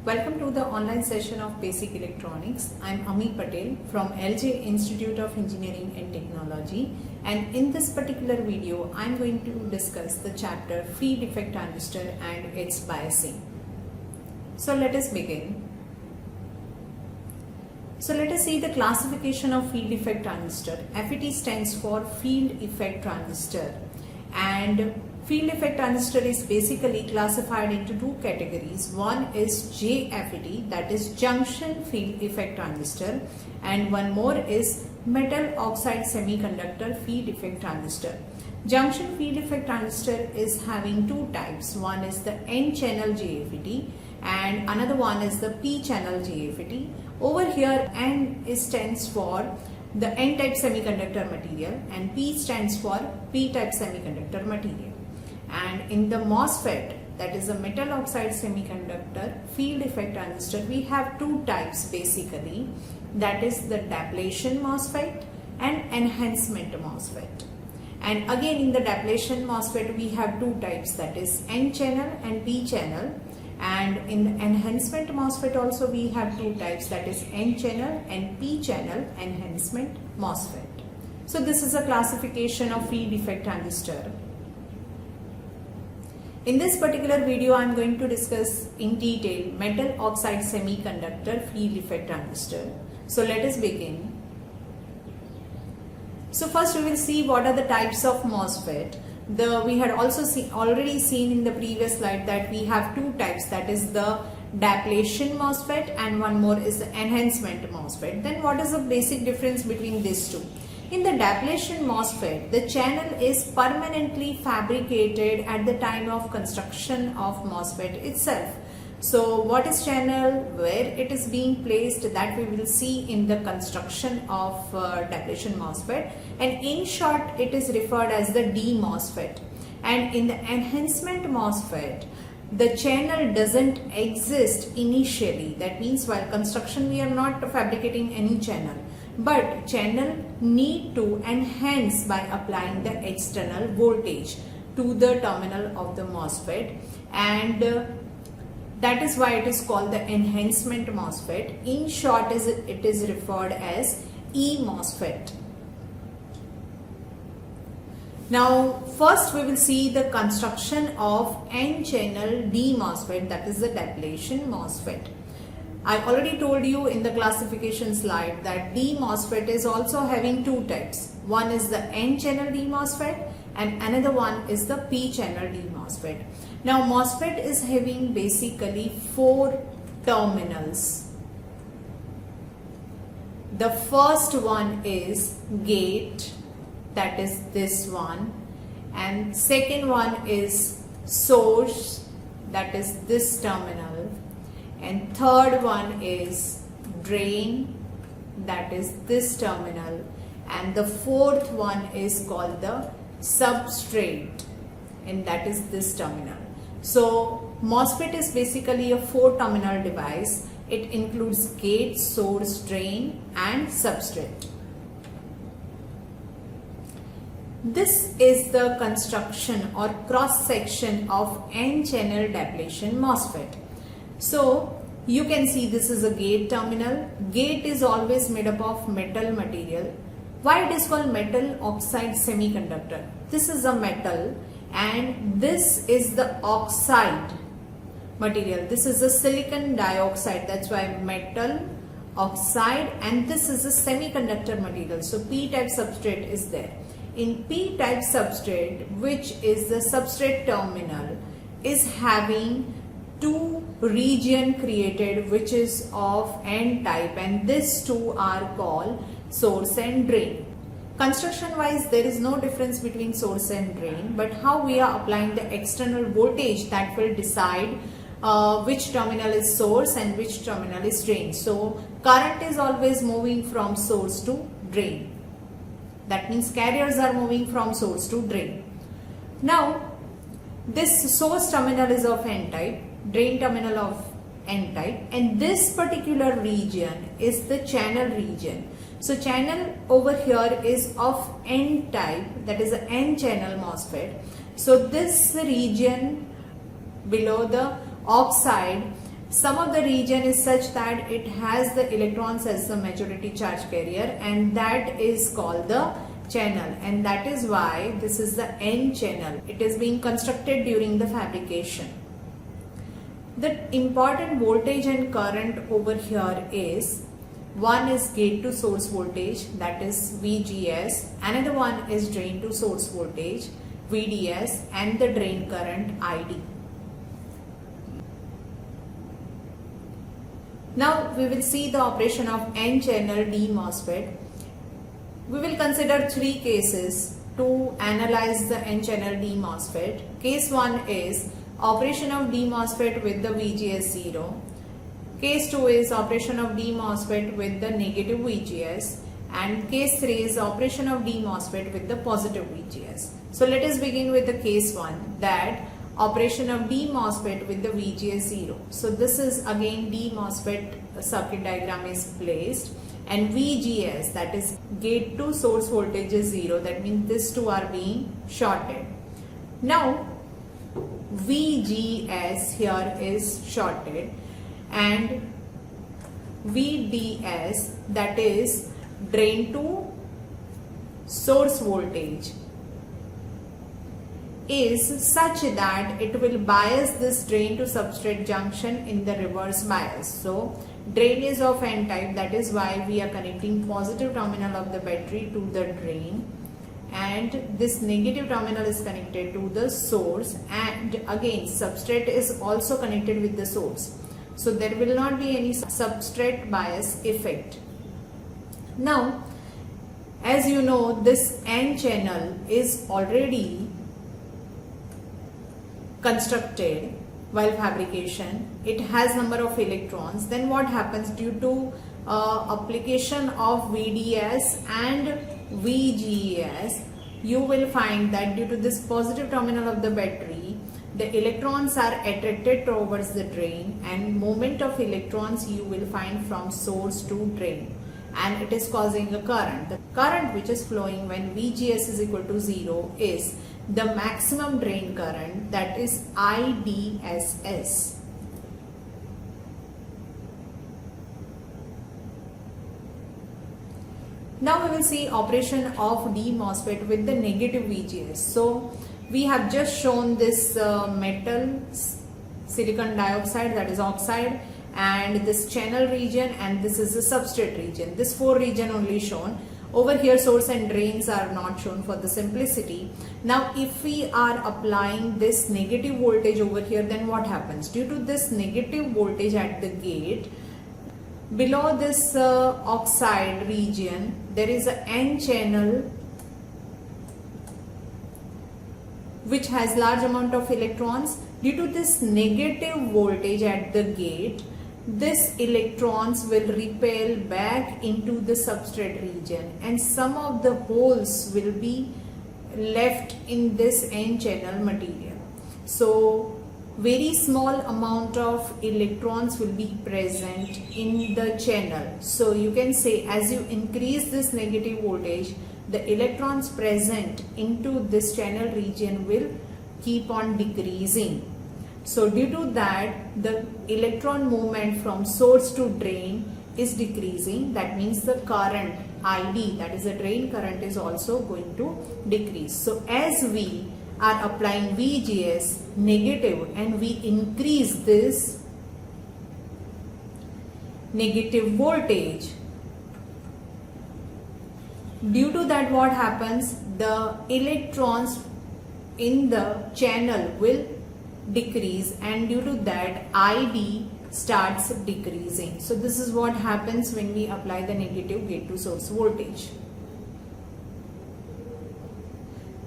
Welcome to the online session of Basic Electronics. I am Ami Patel from LJ Institute of Engineering and Technology, and in this particular video I am going to discuss the chapter Field Effect Transistor and its biasing. So let us begin. So let us see the classification of field effect transistor. FET stands for field effect transistor, and field effect transistor is basically classified into two categories. One is JFET, that is junction field effect transistor, and one more is metal oxide semiconductor field effect transistor. Junction field effect transistor is having two types. One is the N channel JFET and another one is the P channel JFET. Over here N stands for the N-type semiconductor material and P stands for P-type semiconductor material. And in the MOSFET, that is a metal oxide semiconductor field effect transistor, we have two types basically, that is the depletion MOSFET and enhancement MOSFET. And again in the depletion MOSFET we have two types, that is N channel and P channel. And in the enhancement MOSFET also we have two types, that is N channel and P channel enhancement MOSFET. So this is a classification of field effect transistor. In this particular video I am going to discuss in detail metal oxide semiconductor field effect transistor. So let us begin. So first we will see what are the types of MOSFET. We had also already seen in the previous slide that we have two types, that is the depletion MOSFET and one more is the enhancement MOSFET. Then what is the basic difference between these two? In the depletion MOSFET, the channel is permanently fabricated at the time of construction of MOSFET itself. So what is channel, where it is being placed, that we will see in the construction of depletion MOSFET, and in short it is referred as the D MOSFET. And in the enhancement MOSFET, the channel doesn't exist initially. That means while construction we are not fabricating any channel, but channel need to enhance by applying the external voltage to the terminal of the MOSFET, and that is why it is called the enhancement MOSFET. In short it is referred as E MOSFET. Now first we will see the construction of N channel D MOSFET, that is the depletion MOSFET. I already told you in the classification slide that D MOSFET is also having two types. One is the N channel D MOSFET and another one is the P channel D MOSFET. Now MOSFET is having basically four terminals. The first one is gate, that is this one, and second one is source, that is this terminal, and third one is drain, that is this terminal, and the fourth one is called the substrate, and that is this terminal. So MOSFET is basically a four terminal device. It includes gate, source, drain and substrate. This is the construction or cross section of N channel depletion MOSFET. So you can see this is a gate terminal. Gate is always made up of metal material. Why it is called metal oxide semiconductor? This is a metal and this is the oxide material. This is a silicon dioxide, that's why metal oxide, and this is a semiconductor material. So P-type substrate is there. In P-type substrate, which is the substrate terminal, is having two region created which is of N-type, and these two are called source and drain. Construction wise there is no difference between source and drain, but how we are applying the external voltage, that will decide which terminal is source and which terminal is drain. So current is always moving from source to drain. That means carriers are moving from source to drain. Now this source terminal is of N-type, drain terminal of N-type, and this particular region is the channel region. So channel over here is of N-type, that is an N channel MOSFET. So this region below the oxide Some of the region is such that it has the electrons as the majority charge carrier, and that is called the channel, and that is why this is the N channel. It is being constructed during the fabrication. The important voltage and current over here is, one is gate to source voltage, that is VGS, another one is drain to source voltage VDS, and the drain current ID. Now we will see the operation of N channel D MOSFET. We will consider three cases to analyze the N channel D MOSFET. Case 1 is operation of D MOSFET with the VGS 0. Case 2 is operation of D MOSFET with the negative VGS, and case 3 is operation of D MOSFET with the positive VGS. So let us begin with the case 1, that operation of D MOSFET with the VGS 0. So this is again D MOSFET circuit diagram is placed, and VGS, that is gate to source voltage, is 0. That means these two are being shorted. Now VGS here is shorted, and VDS, that is drain to source voltage, is such that it will bias this drain to substrate junction in the reverse bias. So drain is of N type, that is why we are connecting positive terminal of the battery to the drain, and this negative terminal is connected to the source, and again substrate is also connected with the source. So there will not be any substrate bias effect. Now, as you know, this N channel is already constructed while fabrication. It has number of electrons. Then what happens due to application of VDS and VGS, you will find that due to this positive terminal of the battery, the electrons are attracted towards the drain, and movement of electrons you will find from source to drain, and it is causing a current. The current which is flowing when VGS is equal to 0 is the maximum drain current, that is IDSS. Now we will see operation of D MOSFET with the negative VGS. So we have just shown this metal silicon dioxide, that is oxide, and this channel region, and this is the substrate region. This 4 region only shown. Over here source and drains are not shown for the simplicity. Now if we are applying this negative voltage over here, then what happens? Due to this negative voltage at the gate, below this oxide region, there is an N channel which has large amount of electrons. Due to this negative voltage at the gate, these electrons will repel back into the substrate region, and some of the holes will be left in this N channel material. So very small amount of electrons will be present in the channel. So you can say, as you increase this negative voltage, the electrons present into this channel region will keep on decreasing. So due to that, the electron movement from source to drain is decreasing. That means the current ID, that is the drain current, is also going to decrease. So as we are applying VGS negative and we increase this negative voltage, due to that what happens, the electrons in the channel will decrease, and due to that ID starts decreasing. So this is what happens when we apply the negative gate to source voltage.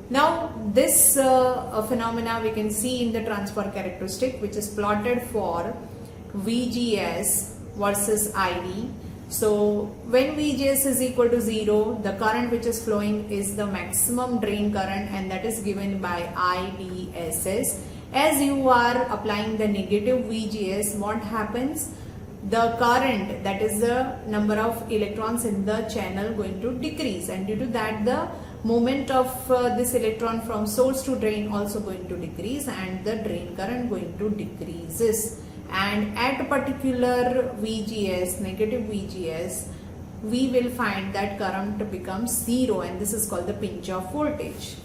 Now this phenomena we can see in the transfer characteristic, which is plotted for VGS versus ID. So when VGS is equal to 0, the current which is flowing is the maximum drain current, and that is given by IDSS. As you are applying the negative VGS, what happens? The current, that is the number of electrons in the channel, going to decrease, and due to that the movement of this electron from source to drain also going to decrease, and the drain current going to decreases, and at a particular VGS, negative VGS, we will find that current becomes zero, and this is called the pinch off voltage.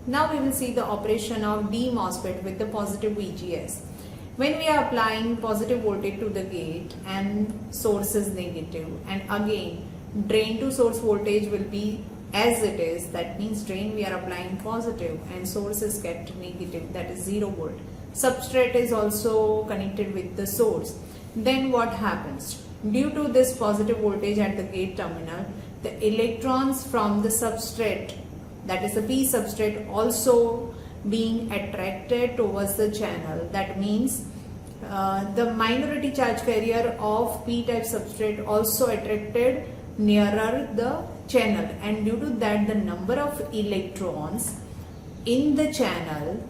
Now we will see the operation of D MOSFET with the positive VGS. When we are applying positive voltage to the gate and source is negative, and again drain to source voltage will be as it is, that means drain we are applying positive and source is kept negative, that is 0 volt. Substrate is also connected with the source. Then what happens? Due to this positive voltage at the gate terminal, the electrons from the substrate, that is the P substrate, also being attracted towards the channel. That means the minority charge carrier of P-type substrate also attracted nearer the channel, and due to that the number of electrons in the channel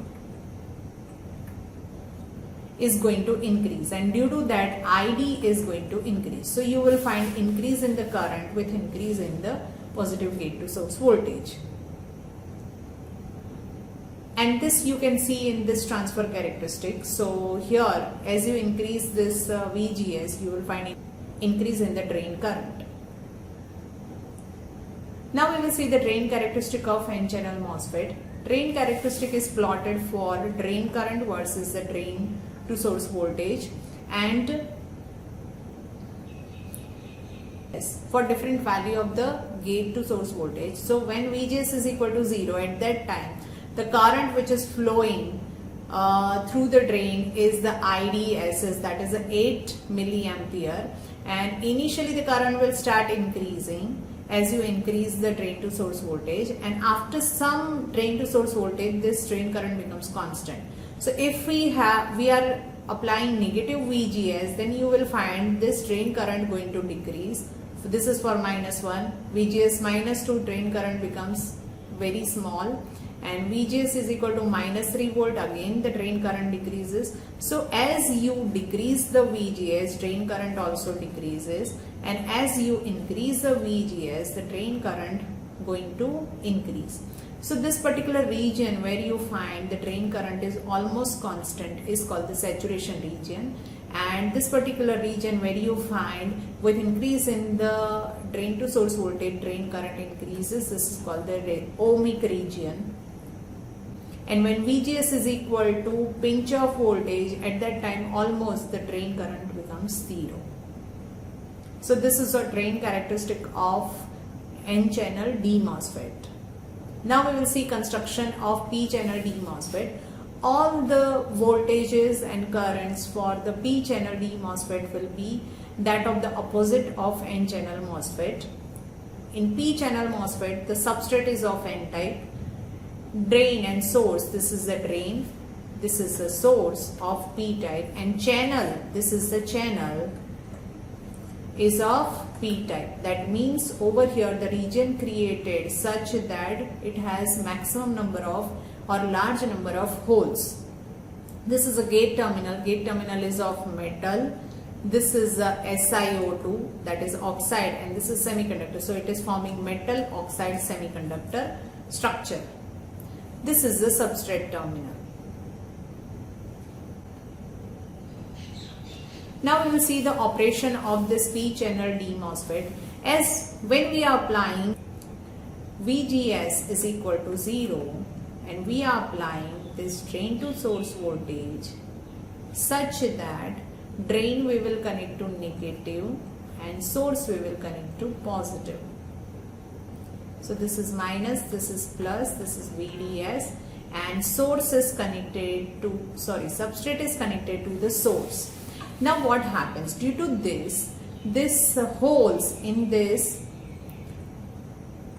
is going to increase, and due to that ID is going to increase. So you will find increase in the current with increase in the positive gate to source voltage. And this you can see in this transfer characteristic. So here, as you increase this VGS, you will find increase in the drain current. Now we will see the drain characteristic of N-channel MOSFET. Drain characteristic is plotted for drain current versus the drain to source voltage, and for different value of the gate to source voltage. So when VGS is equal to 0, at that time the current which is flowing through the drain is the IDSS, that is 8 milliampere, and initially the current will start increasing as you increase the drain to source voltage, and after some drain to source voltage this drain current becomes constant. So if we are applying negative VGS, then you will find this drain current going to decrease. So this is for -1, VGS -2, drain current becomes very small, and VGS is equal to -3 volt, again the drain current decreases. So as you decrease the VGS, drain current also decreases, and as you increase the VGS, the drain current going to increase. So this particular region where you find the drain current is almost constant is called the saturation region, and this particular region where you find with increase in the drain to source voltage, drain current increases, this is called the ohmic region. And when VGS is equal to pinch off voltage, at that time almost the drain current becomes 0. So this is a drain characteristic of N-channel D MOSFET. Now we will see construction of P-channel D MOSFET. All the voltages and currents for the P-channel D MOSFET will be that of the opposite of N-channel MOSFET. In P-channel MOSFET, the substrate is of N-type. Drain and source, this is the drain, this is the source of P-type, and channel, this is the channel, is of P-type. That means over here the region created such that it has maximum number of or large number of holes. This is a gate terminal. Gate terminal is of metal. This is a SiO2, that is oxide, and this is semiconductor. So it is forming metal oxide semiconductor structure. This is the substrate terminal. Now we will see the operation of this P-channel D MOSFET. As when we are applying VGS is equal to 0, and we are applying this drain to source voltage such that drain we will connect to negative and source we will connect to positive. So this is minus, this is plus, this is VDS, and source is connected to, substrate is connected to the source. Now what happens? Due to this holes in this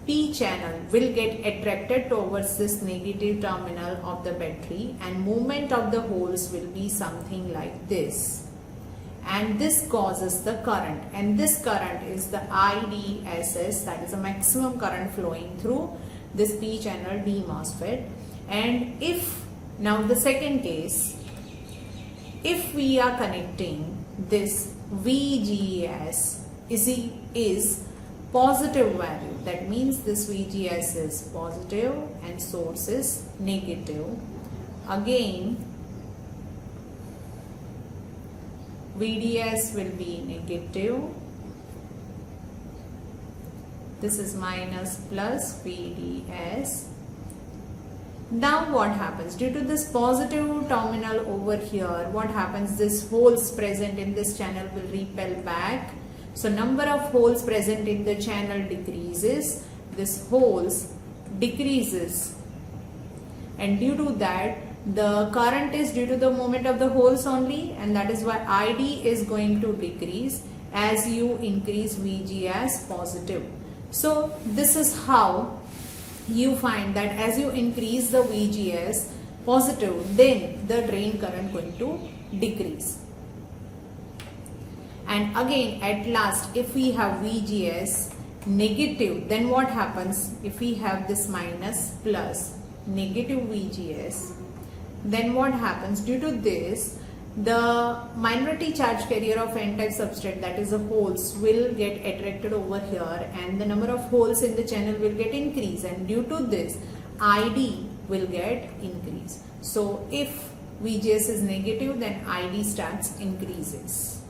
P channel will get attracted towards this negative terminal of the battery, and movement of the holes will be something like this. And this causes the current, and this current is the IDSS, that is the maximum current flowing through this P channel D MOSFET. And if now the second case, if we are connecting this VGS is positive value, that means this VGS is positive and source is negative, again VDS will be negative. This is minus plus VDS. Now what happens? Due to this positive terminal over here, what happens? This holes present in this channel will repel back. So number of holes present in the channel decreases. This holes decreases. And due to that, the current is due to the movement of the holes only, and that is why ID is going to decrease as you increase VG as positive. So this is how you find that as you increase the VGS positive, then the drain current going to decrease. And again, at last, if we have VGS negative, then what happens? If we have this minus plus negative VGS, then what happens? Due to this, the minority charge carrier of n-type substrate, that is the holes, will get attracted over here, and the number of holes in the channel will get increased, and due to this ID will get increased. So if VGS is negative, then ID starts increases.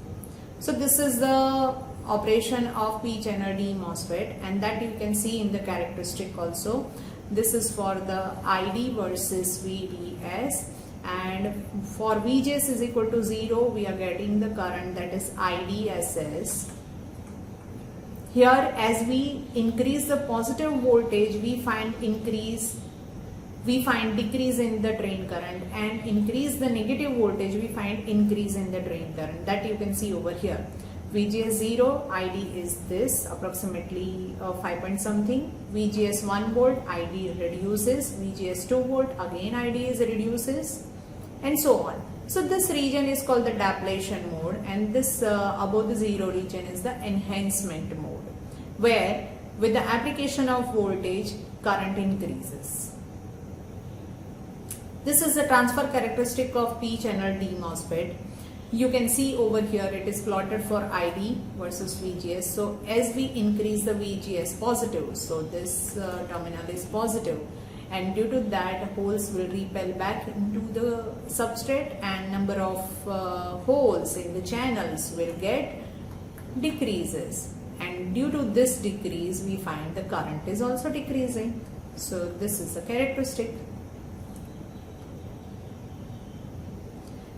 So this is the operation of P channel D MOSFET, and that you can see in the characteristic also. This is for the ID versus VDS. And for VGS is equal to 0, we are getting the current, that is IDSS. Here, as we increase the positive voltage, we find decrease in the drain current, and increase the negative voltage, we find increase in the drain current. That you can see over here. VGS 0, ID is this, approximately 5 point something. VGS 1 volt, ID reduces. VGS 2 volt, again ID is reduces, and so on. So this region is called the depletion mode, and this above the 0 region is the enhancement mode, where with the application of voltage, current increases. This is the transfer characteristic of P channel D MOSFET. You can see over here it is plotted for ID versus VGS. So as we increase the VGS positive, so this terminal is positive, and due to that holes will repel back into the substrate, and number of holes in the channels will get decreases, and due to this decrease we find the current is also decreasing. So this is the characteristic.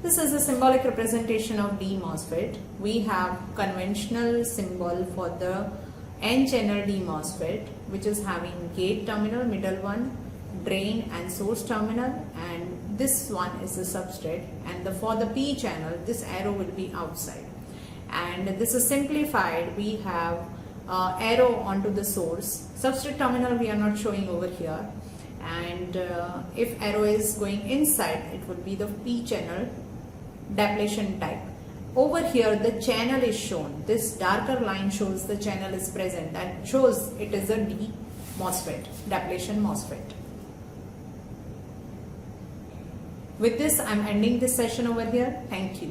This is a symbolic representation of D MOSFET. We have conventional symbol for the N channel D MOSFET, which is having gate terminal, middle one, drain and source terminal, and this one is the substrate, and for the P channel this arrow will be outside, and this is simplified. We have arrow onto the source. Substrate terminal we are not showing over here, and if arrow is going inside, it would be the P channel depletion type. Over here the channel is shown. This darker line shows the channel is present, and shows it is a D MOSFET, depletion MOSFET. With this, I am ending this session over here. Thank you.